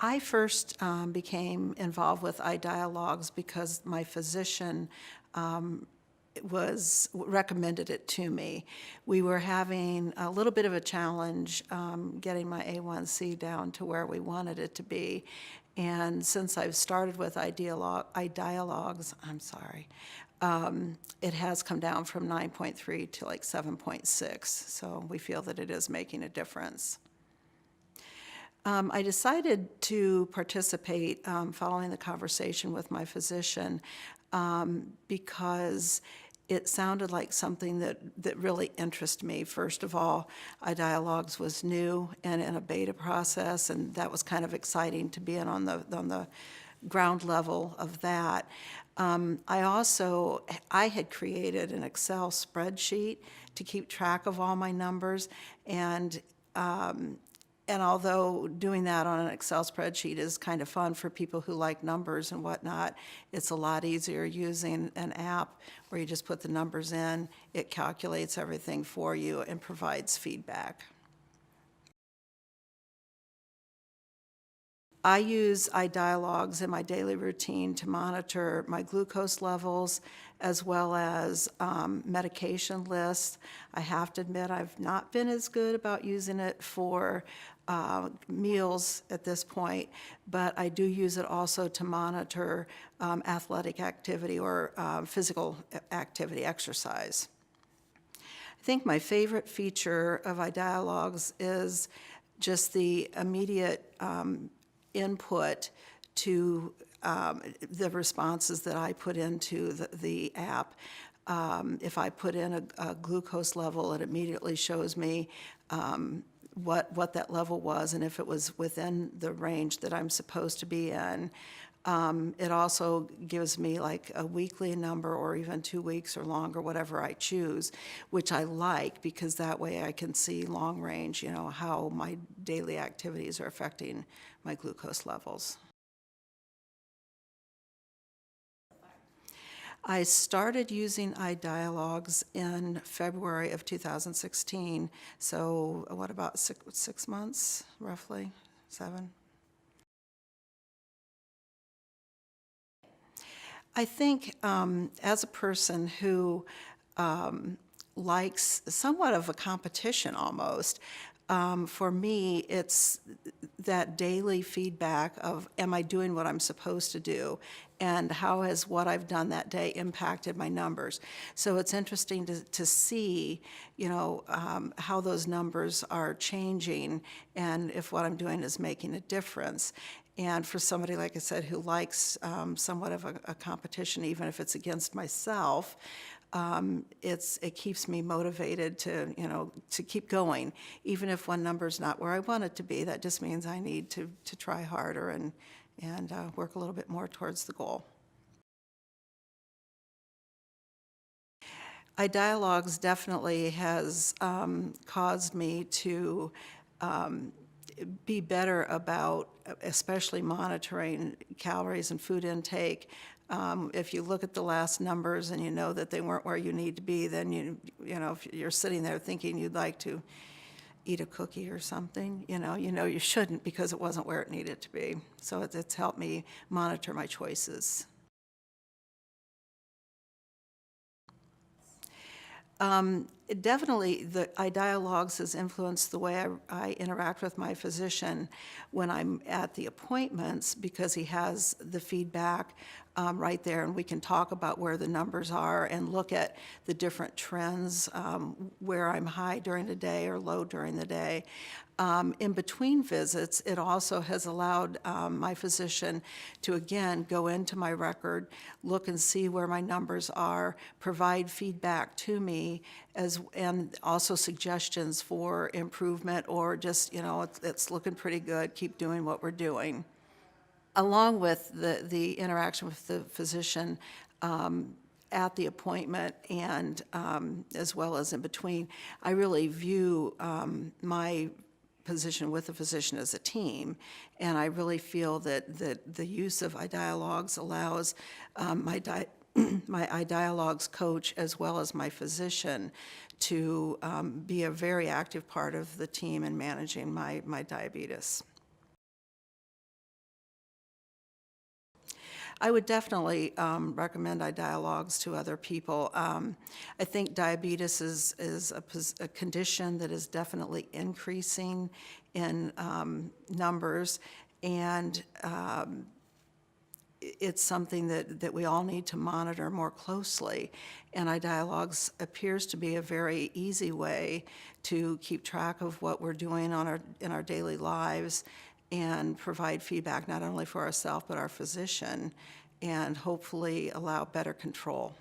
I first became involved with iDialogs because my physician recommended it to me. We were having a little bit of a challenge getting my A1C down to where we wanted it to be. And since I've started with iDialogs, it has come down from 9.3 to like 7.6. So we feel that it is making a difference. I decided to participate following the conversation with my physician because it sounded like something that really interested me. First of all, iDialogs was new and in a beta process, and that was kind of exciting to be in on the ground level of that. I had created an Excel spreadsheet to keep track of all my numbers, and although doing that on an Excel spreadsheet is kind of fun for people who like numbers and whatnot, it's a lot easier using an app where you just put the numbers in, it calculates everything for you and provides feedback. I use iDialogs in my daily routine to monitor my glucose levels as well as medication lists. I have to admit I've not been as good about using it for meals at this point, but I do use it also to monitor athletic activity or physical activity, exercise. I think my favorite feature of iDialogs is just the immediate input to the responses that I put into the app. If I put in a glucose level, it immediately shows me what that level was and if it was within the range that I'm supposed to be in. It also gives me like a weekly number or even 2 weeks or longer, whatever I choose, which I like because that way I can see long range, how my daily activities are affecting my glucose levels. I started using iDialogs in February of 2016, so what, about 6 months, roughly, 7? I think as a person who likes somewhat of a competition almost, for me, it's that daily feedback of, am I doing what I'm supposed to do? And how has what I've done that day impacted my numbers? So it's interesting to see, how those numbers are changing and if what I'm doing is making a difference. And for somebody, like I said, who likes somewhat of a competition, even if it's against myself, it keeps me motivated to keep going. Even if one number's not where I want it to be, that just means I need to try harder and work a little bit more towards the goal. iDialogs definitely has caused me to be better about especially monitoring calories and food intake. If you look at the last numbers and you know that they weren't where you need to be, then if you're sitting there thinking you'd like to eat a cookie or something, you shouldn't because it wasn't where it needed to be. So it's helped me monitor my choices. Definitely, the iDialogs has influenced the way I interact with my physician when I'm at the appointments because he has the feedback right there, and we can talk about where the numbers are and look at the different trends, where I'm high during the day or low during the day. In between visits, it also has allowed my physician to, again, go into my record, look and see where my numbers are, provide feedback to me, and also suggestions for improvement or just, it's looking pretty good, keep doing what we're doing. Along with the interaction with the physician at the appointment and as well as in between, I really view my position with the physician as a team, and I really feel that the use of iDialogs allows my iDialogs coach as well as my physician to be a very active part of the team in managing my diabetes. I would definitely recommend iDialogs to other people. I think diabetes is a condition that is definitely increasing in numbers, and it's something that we all need to monitor more closely. And iDialogs appears to be a very easy way to keep track of what we're doing in our daily lives and provide feedback not only for ourselves but our physician, and hopefully allow better control.